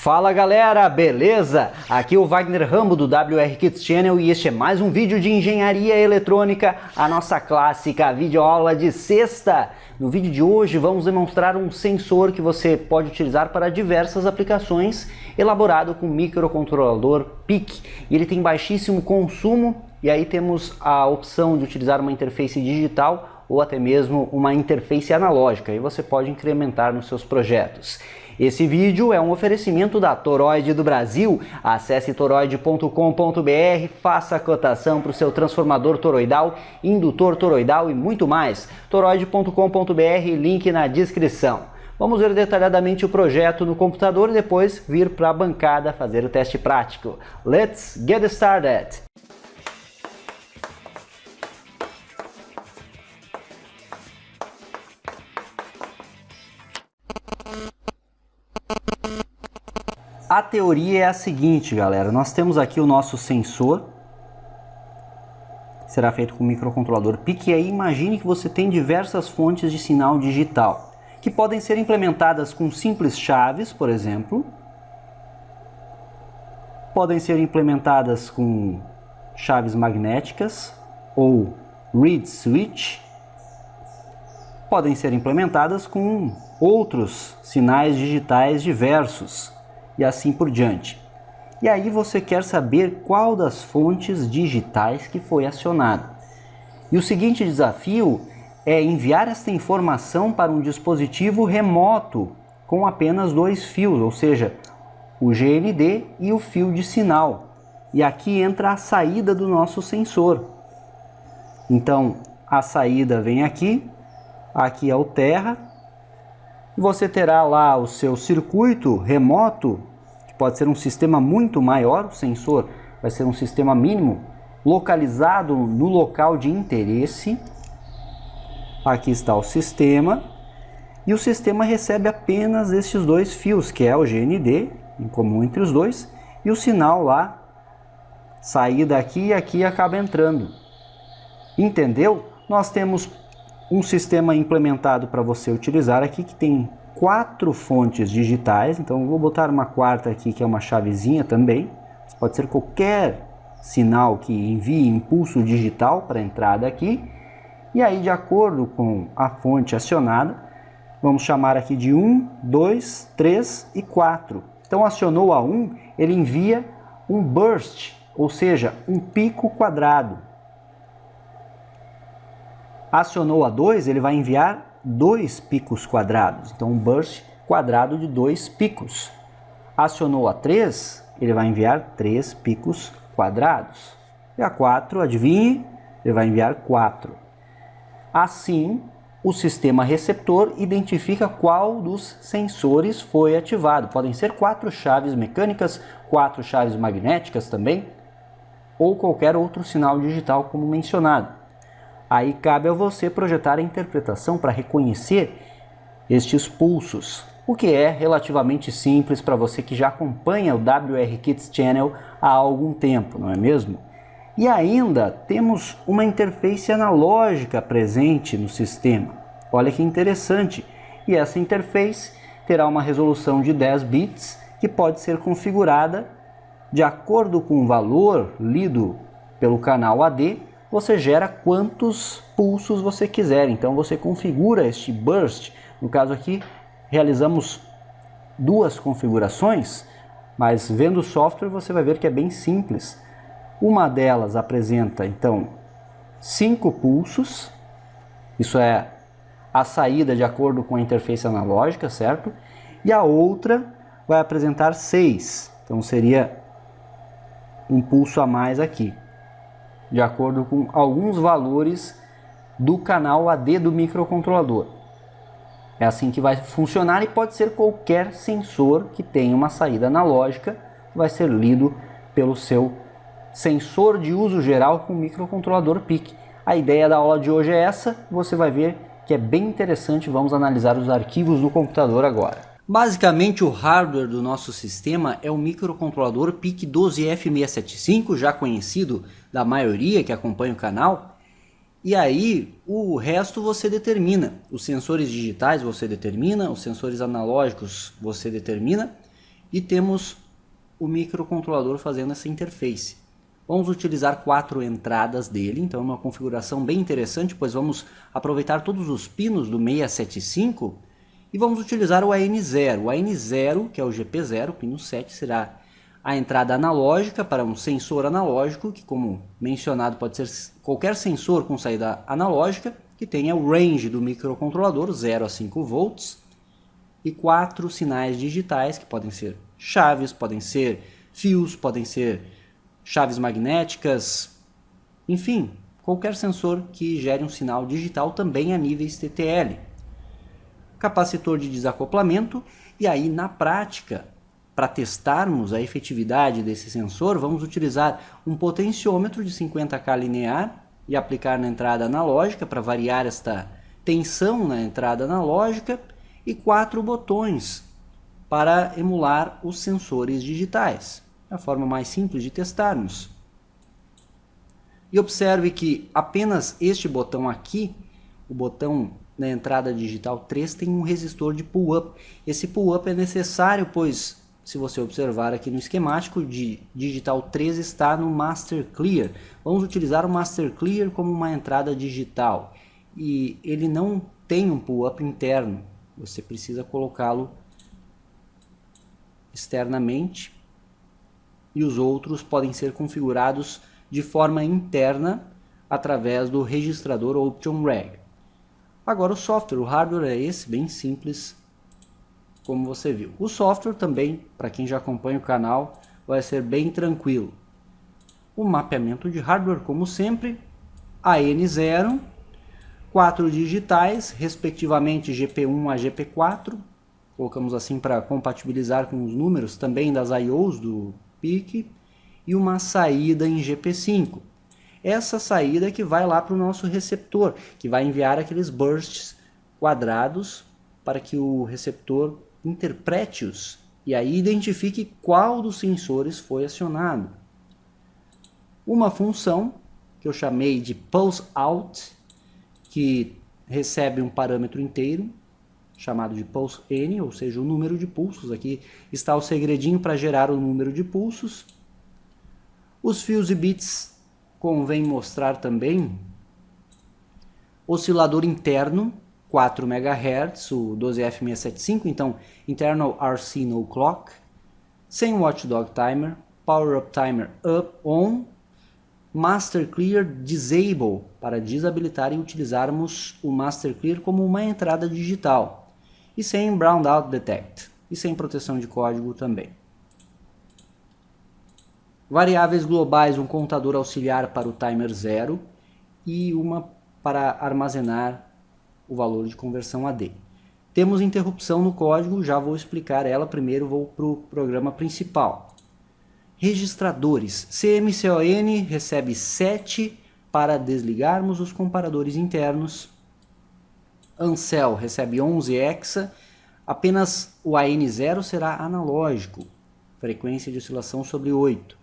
Fala galera, beleza? Aqui é o Wagner Rambo do WR Kids Channel e este é mais um vídeo de engenharia eletrônica, a nossa clássica videoaula de sexta. No vídeo de hoje vamos demonstrar um sensor que você pode utilizar para diversas aplicações, elaborado com microcontrolador PIC. Ele tem baixíssimo consumo e aí temos a opção de utilizar uma interface digital ou até mesmo uma interface analógica, e você pode incrementar nos seus projetos. Esse vídeo é um oferecimento da Toroid do Brasil. Acesse toroid.com.br, faça a cotação para o seu transformador toroidal, indutor toroidal e muito mais. toroid.com.br, link na descrição. Vamos ver detalhadamente o projeto no computador e depois vir para a bancada fazer o teste prático. Let's get started! A teoria é a seguinte, galera. Nós temos aqui o nosso sensor. Será feito com microcontrolador PIC. E aí imagine que você tem diversas fontes de sinal digital, que podem ser implementadas com simples chaves, por exemplo. Podem ser implementadas com chaves magnéticas ou reed switch. Podem ser implementadas com outros sinais digitais diversos. E assim por diante. E aí você quer saber qual das fontes digitais que foi acionado. E o seguinte desafio é enviar esta informação para um dispositivo remoto com apenas dois fios, ou seja, o GND e o fio de sinal. E aqui entra a saída do nosso sensor. Então a saída vem aqui, aqui é o terra. Você terá lá o seu circuito remoto, que pode ser um sistema muito maior, o sensor vai ser um sistema mínimo, localizado no local de interesse. Aqui está o sistema, e o sistema recebe apenas estes dois fios, que é o GND, em comum entre os dois, e o sinal lá, sair daqui e aqui acaba entrando. Entendeu? Nós temos um sistema implementado para você utilizar aqui que tem 4 fontes digitais. Então eu vou botar uma quarta aqui que é uma chavezinha também. Isso pode ser qualquer sinal que envie impulso digital para a entrada aqui. E aí, de acordo com a fonte acionada, vamos chamar aqui de 1, 2, 3 e 4. Então acionou a 1, ele envia um burst, ou seja, um pico quadrado. Acionou a 2, ele vai enviar 2 picos quadrados, então um burst quadrado de 2 picos. Acionou a 3, ele vai enviar 3 picos quadrados. E a 4, adivinhe, ele vai enviar 4. Assim, o sistema receptor identifica qual dos sensores foi ativado. Podem ser 4 chaves mecânicas, 4 chaves magnéticas também, ou qualquer outro sinal digital como mencionado. Aí cabe a você projetar a interpretação para reconhecer estes pulsos, o que é relativamente simples para você que já acompanha o WR Kids Channel há algum tempo, não é mesmo? E ainda temos uma interface analógica presente no sistema. Olha que interessante! E essa interface terá uma resolução de 10 bits que pode ser configurada de acordo com o valor lido pelo canal AD. Você gera quantos pulsos você quiser, então você configura este burst. No caso aqui, realizamos 2 configurações, mas vendo o software você vai ver que é bem simples. Uma delas apresenta, então, 5 pulsos, isso é a saída de acordo com a interface analógica, certo? E a outra vai apresentar 6, então seria um pulso a mais aqui, de acordo com alguns valores do canal AD do microcontrolador. É assim que vai funcionar e pode ser qualquer sensor que tenha uma saída analógica, que vai ser lido pelo seu sensor de uso geral com microcontrolador PIC. A ideia da aula de hoje é essa, você vai ver que é bem interessante. Vamos analisar os arquivos do computador agora. Basicamente, o hardware do nosso sistema é o microcontrolador PIC 12F675, já conhecido da maioria que acompanha o canal. E aí, o resto você determina. Os sensores digitais você determina, os sensores analógicos você determina. e temos o microcontrolador fazendo essa interface. Vamos utilizar 4 entradas dele, então é uma configuração bem interessante, pois vamos aproveitar todos os pinos do 675 e vamos utilizar o AN0. O AN0, que é o GP0, pino 7, será a entrada analógica para um sensor analógico, que como mencionado pode ser qualquer sensor com saída analógica, que tenha o range do microcontrolador, 0 a 5 volts, e 4 sinais digitais, que podem ser chaves, podem ser fios, podem ser chaves magnéticas, enfim, qualquer sensor que gere um sinal digital também a níveis TTL. Capacitor de desacoplamento, e aí na prática, para testarmos a efetividade desse sensor, vamos utilizar um potenciômetro de 50K linear e aplicar na entrada analógica para variar esta tensão na entrada analógica, e 4 botões para emular os sensores digitais. É a forma mais simples de testarmos. E observe que apenas este botão aqui, o botão na entrada digital 3, tem um resistor de pull-up. Esse pull-up é necessário, pois, se você observar aqui no esquemático, de digital 3 está no Master Clear. Vamos utilizar o Master Clear como uma entrada digital. E ele não tem um pull-up interno. Você precisa colocá-lo externamente. E os outros podem ser configurados de forma interna através do registrador Option Reg. Agora o software, o hardware é esse, bem simples, como você viu. O software também, para quem já acompanha o canal, vai ser bem tranquilo. O mapeamento de hardware, como sempre, AN0, 4 digitais, respectivamente GP1 a GP4, colocamos assim para compatibilizar com os números também das I/Os do PIC, e uma saída em GP5. Essa saída que vai lá para o nosso receptor, que vai enviar aqueles bursts quadrados para que o receptor interprete-os e aí identifique qual dos sensores foi acionado. Uma função que eu chamei de pulse out, que recebe um parâmetro inteiro, chamado de pulse n, ou seja, o número de pulsos. Aqui está o segredinho para gerar o número de pulsos. Os fios e bits convém mostrar também. Oscilador interno, 4 MHz, o 12F675, então internal RC no clock, sem watchdog timer, power up timer up on, Master Clear Disable, para desabilitar e utilizarmos o Master Clear como uma entrada digital, e sem Browned Out Detect, e sem proteção de código também. Variáveis globais, um contador auxiliar para o timer 0 e uma para armazenar o valor de conversão AD. Temos interrupção no código, já vou explicar ela, primeiro vou para o programa principal. Registradores, CMCON recebe 7 para desligarmos os comparadores internos. Ancel recebe 11 hexa, apenas o AN0 será analógico, frequência de oscilação sobre 8.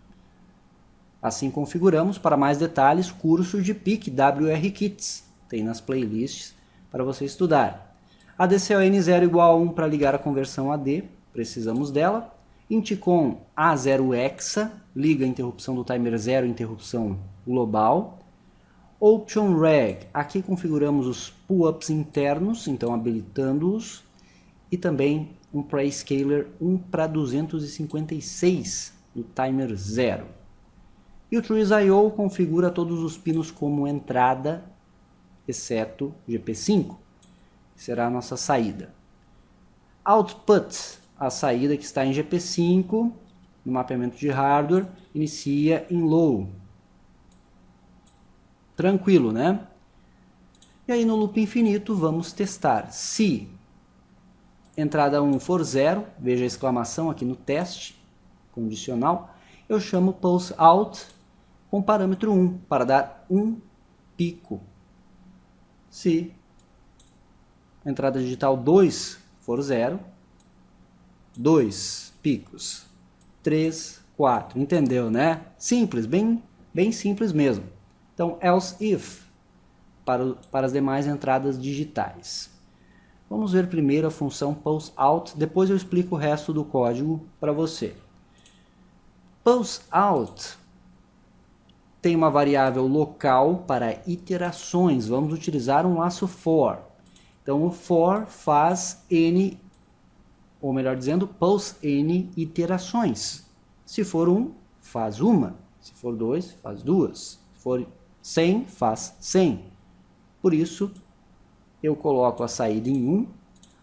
Assim configuramos. Para mais detalhes, curso de PIC WR Kits, tem nas playlists para você estudar. ADCON0 igual a 1 para ligar a conversão AD, precisamos dela. Inticon A0 hexa, liga a interrupção do timer 0, interrupção global. Option Reg, aqui configuramos os pull-ups internos, então habilitando-os. E também um Prescaler 1 para 256 do timer 0. E o Trees.io configura todos os pinos como entrada, exceto GP5, que será a nossa saída. Output, a saída que está em GP5, no mapeamento de hardware, inicia em low. Tranquilo, né? E aí no loop infinito vamos testar. Se entrada 1 for 0, veja a exclamação aqui no teste condicional, eu chamo pulse out com parâmetro 1 para dar um pico. Se entrada digital 2 for 0, 2 picos, 3, 4, entendeu, né? Simples, bem simples mesmo. Então, else if, para as demais entradas digitais. Vamos ver primeiro a função pulseOut, depois eu explico o resto do código para você. PulseOut tem uma variável local para iterações. Vamos utilizar um laço for. Então o for faz n, ou melhor dizendo, pulse n iterações. Se for 1, faz uma. Se for 2, faz 2. Se for 100, faz 100. Por isso, eu coloco a saída em 1,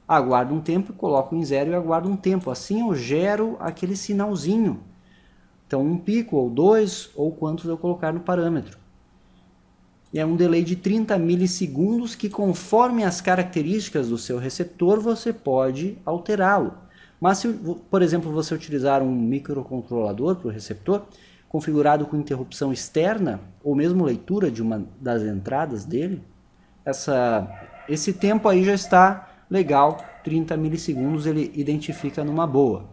aguardo um tempo, coloco em 0 e aguardo um tempo. Assim eu gero aquele sinalzinho. Então, um pico, ou 2, ou quantos eu colocar no parâmetro. E é um delay de 30 milissegundos que, conforme as características do seu receptor, você pode alterá-lo. Mas se, por exemplo, você utilizar um microcontrolador para o receptor, configurado com interrupção externa, ou mesmo leitura de uma das entradas dele, esse tempo aí já está legal, 30 milissegundos ele identifica numa boa.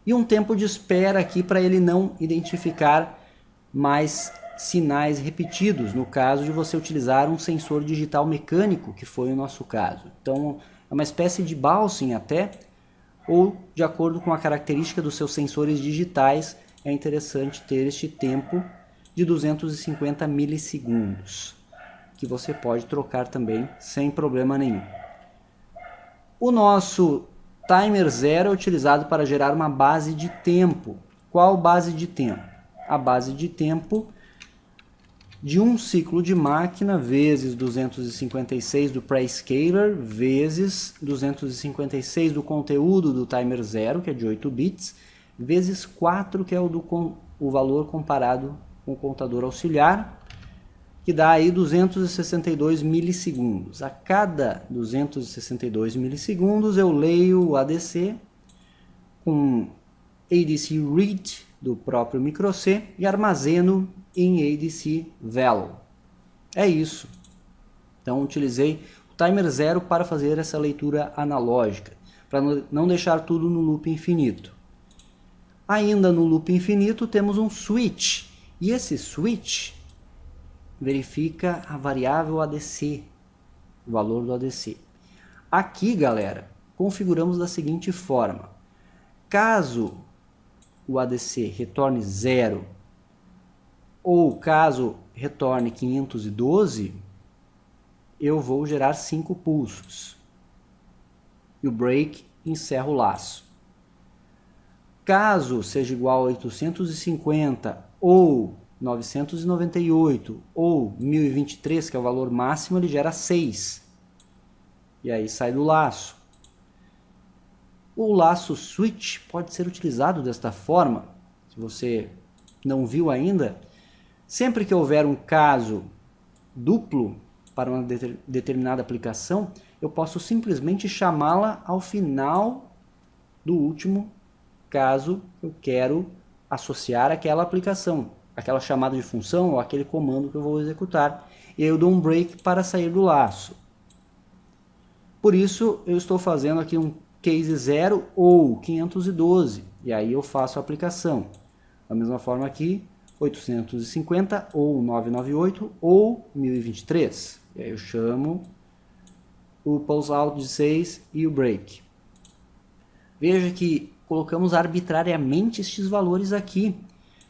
E um tempo de espera aqui para ele não identificar mais sinais repetidos, no caso de você utilizar um sensor digital mecânico, que foi o nosso caso. Então, é uma espécie de bouncing até, ou de acordo com a característica dos seus sensores digitais, é interessante ter este tempo de 250 milissegundos, que você pode trocar também sem problema nenhum. O nosso timer 0 é utilizado para gerar uma base de tempo. Qual base de tempo? A base de tempo de um ciclo de máquina vezes 256 do prescaler vezes 256 do conteúdo do timer 0, que é de 8 bits, vezes 4, que é o valor comparado com o contador auxiliar, que dá aí 262 milissegundos. A cada 262 milissegundos eu leio o ADC com ADC Read do próprio microC e armazeno em ADC Value. É isso. Então utilizei o timer 0 para fazer essa leitura analógica, para não deixar tudo no loop infinito. Ainda no loop infinito temos um switch, e esse switch verifica a variável ADC, o valor do ADC. Aqui, galera, configuramos da seguinte forma: caso o ADC retorne 0 ou caso retorne 512, eu vou gerar 5 pulsos e o break encerra o laço. Caso seja igual a 850 ou 998 ou 1023, que é o valor máximo, ele gera 6. E aí sai do laço. O laço switch pode ser utilizado desta forma. Se você não viu ainda, sempre que houver um caso duplo para uma determinada aplicação, eu posso simplesmente chamá-la ao final do último caso que eu quero associar àquela aplicação, aquela chamada de função ou aquele comando que eu vou executar. E aí eu dou um break para sair do laço. Por isso eu estou fazendo aqui um case 0 ou 512, e aí eu faço a aplicação. Da mesma forma aqui, 850 ou 998 ou 1023. E aí eu chamo o pulse out de 6 e o break. Veja que colocamos arbitrariamente estes valores aqui,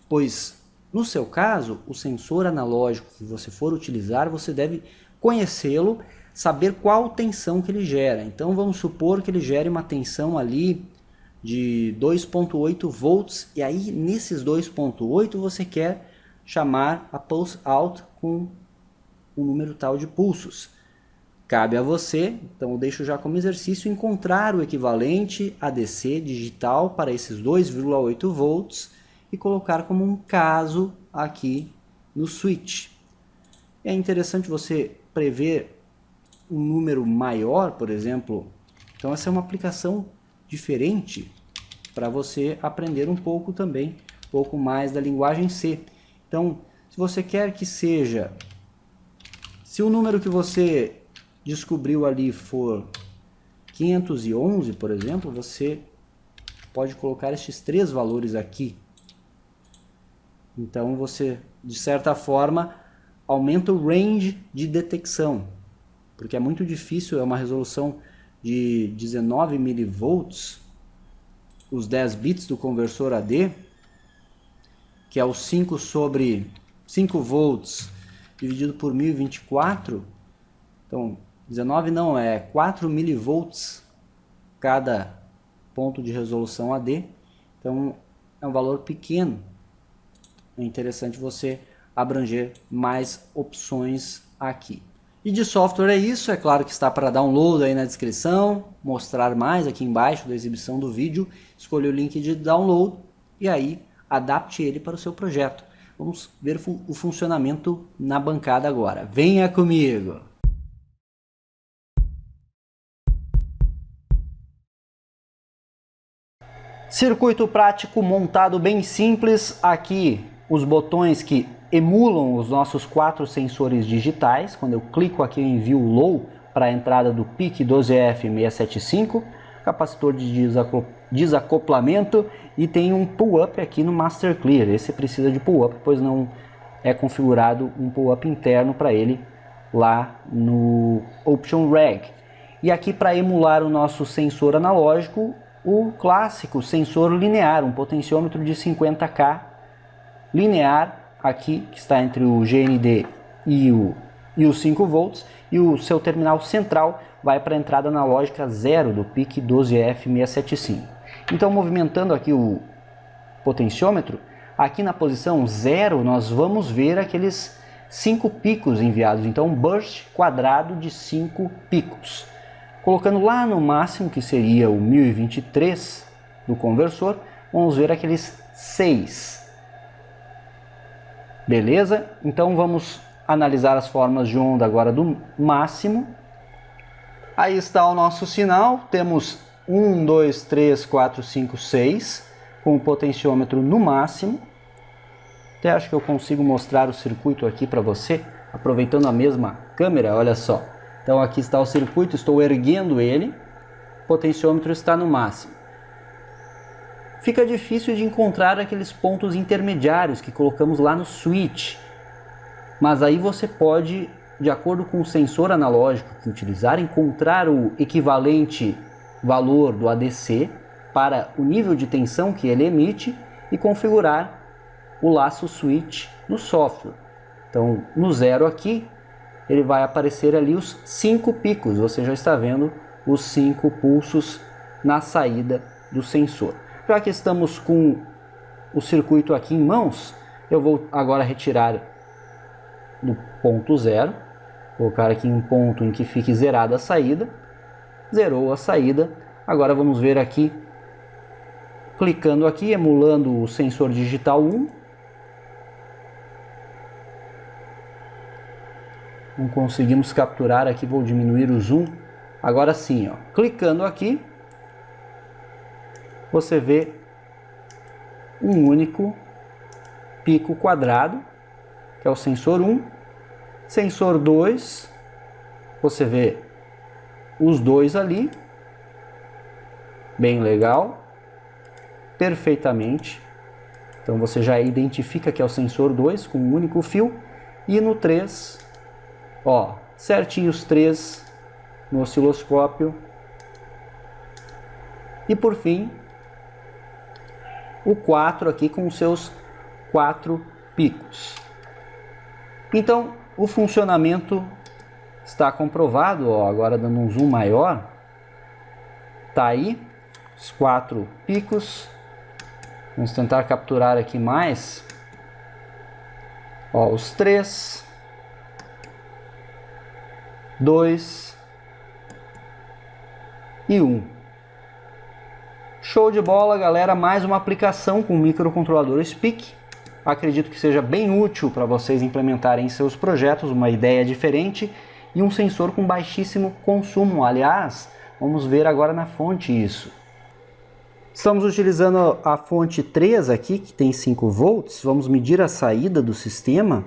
pois no seu caso, o sensor analógico que você for utilizar, você deve conhecê-lo, saber qual tensão que ele gera. Então vamos supor que ele gere uma tensão ali de 2.8 volts, e aí nesses 2.8 você quer chamar a pulse out com um número tal de pulsos. Cabe a você, então eu deixo já como exercício, encontrar o equivalente ADC digital para esses 2,8 volts e colocar como um caso aqui no switch. É interessante você prever um número maior, por exemplo. Então essa é uma aplicação diferente para você aprender um pouco também, um pouco mais da linguagem C. Então, se você quer que seja, se o número que você descobriu ali for 511, por exemplo, você pode colocar estes 3 valores aqui. Então você, de certa forma, aumenta o range de detecção, porque é muito difícil, é uma resolução de 19 milivolts, os 10 bits do conversor AD, que é o 5 sobre 5 volts dividido por 1024, então 19 não, é 4 milivolts cada ponto de resolução AD, então é um valor pequeno. É interessante você abranger mais opções aqui. E de software é isso, é claro que está para download aí na descrição, mostrar mais aqui embaixo da exibição do vídeo, escolha o link de download e aí adapte ele para o seu projeto. Vamos ver o funcionamento na bancada agora. Venha comigo! Circuito prático montado bem simples. Aqui os botões que emulam os nossos 4 sensores digitais. Quando eu clico aqui eu envio o low para a entrada do PIC 12F675, capacitor de desacoplamento e tem um pull-up aqui no Master Clear. Esse precisa de pull-up, pois não é configurado um pull-up interno para ele lá no Option Reg. E aqui para emular o nosso sensor analógico, o clássico sensor linear, um potenciômetro de 50K linear, aqui que está entre o GND e os 5 volts, e o seu terminal central vai para a entrada analógica 0 do PIC 12F675. Então, movimentando aqui o potenciômetro, aqui na posição 0 nós vamos ver aqueles 5 picos enviados, então um burst quadrado de 5 picos. Colocando lá no máximo, que seria o 1023 do conversor, vamos ver aqueles 6. Beleza? Então vamos analisar as formas de onda agora do máximo. Aí está o nosso sinal, temos 1, 2, 3, 4, 5, 6, com o potenciômetro no máximo. Até acho que eu consigo mostrar o circuito aqui para você, aproveitando a mesma câmera, olha só. Então aqui está o circuito, estou erguendo ele, o potenciômetro está no máximo. Fica difícil de encontrar aqueles pontos intermediários que colocamos lá no switch, mas aí você pode, de acordo com o sensor analógico que utilizar, encontrar o equivalente valor do ADC para o nível de tensão que ele emite e configurar o laço switch no software. Então no 0 aqui, ele vai aparecer ali os 5 picos, você já está vendo os 5 pulsos na saída do sensor. Já que estamos com o circuito aqui em mãos, eu vou agora retirar do ponto 0, colocar aqui um ponto em que fique zerada a saída, zerou a saída. Agora vamos ver aqui, clicando aqui, emulando o sensor digital 1, não conseguimos capturar aqui, vou diminuir o zoom. Agora sim, ó, clicando aqui, você vê um único pico quadrado, que é o sensor 1. Sensor 2, você vê os dois ali, bem legal, perfeitamente. Então você já identifica que é o sensor 2 com um único fio. E no 3, ó, certinho os 3 no osciloscópio. E por fim, o 4 aqui com os seus 4 picos. Então, o funcionamento está comprovado, ó, agora dando um zoom maior. Tá aí, os 4 picos. Vamos tentar capturar aqui mais. Ó, os 3, 2 e 1. Show de bola, galera, mais uma aplicação com o microcontrolador SPIC. Acredito que seja bem útil para vocês implementarem em seus projetos, uma ideia diferente e um sensor com baixíssimo consumo. Aliás, vamos ver agora na fonte isso. Estamos utilizando a fonte 3 aqui, que tem 5 volts. Vamos medir a saída do sistema.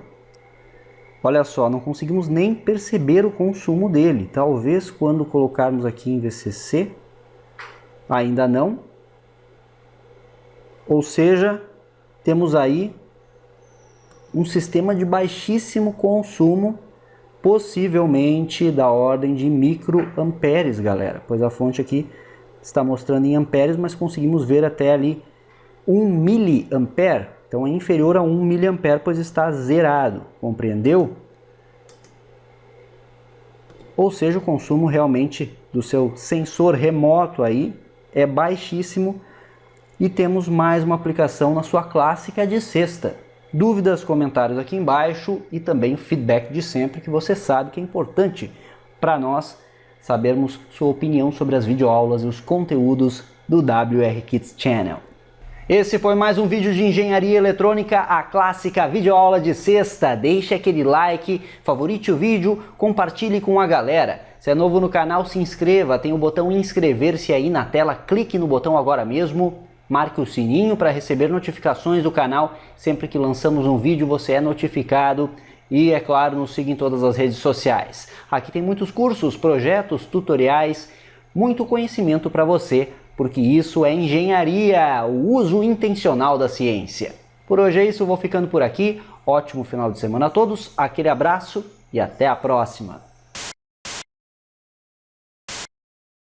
Olha só, não conseguimos nem perceber o consumo dele. Talvez quando colocarmos aqui em VCC, ainda não. Ou seja, temos aí um sistema de baixíssimo consumo possivelmente da ordem de microamperes, galera, pois a fonte aqui está mostrando em amperes, mas conseguimos ver até ali 1 miliampere, então é inferior a 1 miliampere, pois está zerado, compreendeu? Ou seja, o consumo realmente do seu sensor remoto aí é baixíssimo e temos mais uma aplicação na sua clássica de sexta. Dúvidas, comentários aqui embaixo e também o feedback de sempre, que você sabe que é importante para nós sabermos sua opinião sobre as videoaulas e os conteúdos do WR Kids Channel. Esse foi mais um vídeo de engenharia eletrônica, a clássica videoaula de sexta. Deixe aquele like, favorite o vídeo, compartilhe com a galera. Se é novo no canal, se inscreva, tem o botão inscrever-se aí na tela, clique no botão agora mesmo, marque o sininho para receber notificações do canal. Sempre que lançamos um vídeo você é notificado e, é claro, nos siga em todas as redes sociais. Aqui tem muitos cursos, projetos, tutoriais, muito conhecimento para você, porque isso é engenharia, o uso intencional da ciência. Por hoje é isso, vou ficando por aqui. Ótimo final de semana a todos, aquele abraço e até a próxima!